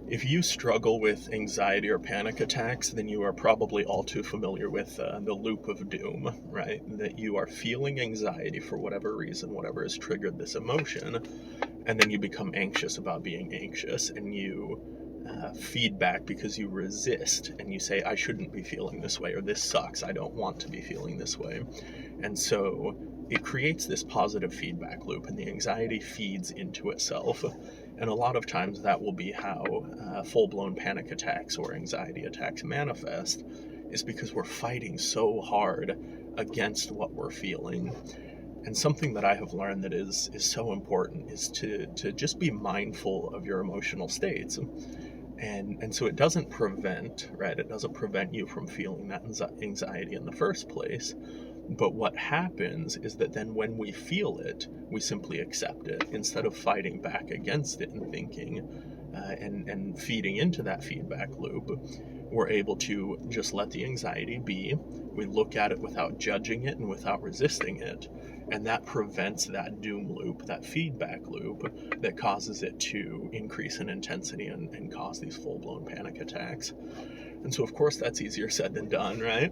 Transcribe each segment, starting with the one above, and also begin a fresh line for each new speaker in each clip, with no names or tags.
If you struggle with anxiety or panic attacks, then you are probably all too familiar with the loop of doom, right? That you are feeling anxiety for whatever reason, whatever has triggered this emotion, and then you become anxious about being anxious, and you feed back because you resist, and you say, I shouldn't be feeling this way, or this sucks, I don't want to be feeling this way. And so it creates this positive feedback loop, and the anxiety feeds into itself. And a lot of times that will be how full-blown panic attacks or anxiety attacks manifest, is because we're fighting so hard against what we're feeling. And something that I have learned that is so important is to just be mindful of your emotional states. And so it doesn't prevent, right? It doesn't prevent you from feeling that anxiety in the first place. But what happens is that then when we feel it, we simply accept it instead of fighting back against it and thinking and feeding into that feedback loop. We're able to just let the anxiety be. We look at it without judging it and without resisting it. And that prevents that doom loop, that feedback loop that causes it to increase in intensity and cause these full-blown panic attacks. And so, of course, that's easier said than done, right?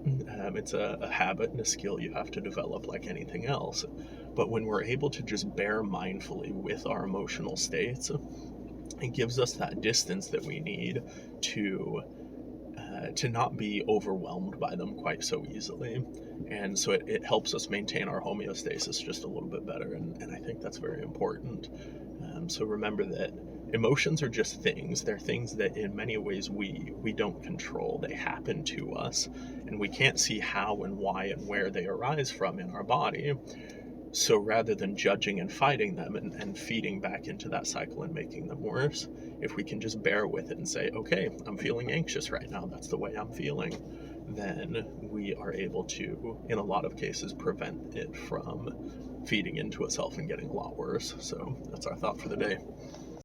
It's a habit and a skill you have to develop like anything else. But when we're able to just bear mindfully with our emotional states, it gives us that distance that we need to not be overwhelmed by them quite so easily. And so it helps us maintain our homeostasis just a little bit better. And I think that's very important. So remember that emotions are just things. They're things that in many ways we don't control. They happen to us, and we can't see how and why and where they arise from in our body. So rather than judging and fighting them and feeding back into that cycle and making them worse, if we can just bear with it and say, okay, I'm feeling anxious right now, that's the way I'm feeling, then we are able to, in a lot of cases, prevent it from feeding into itself and getting a lot worse. So that's our thought for the day.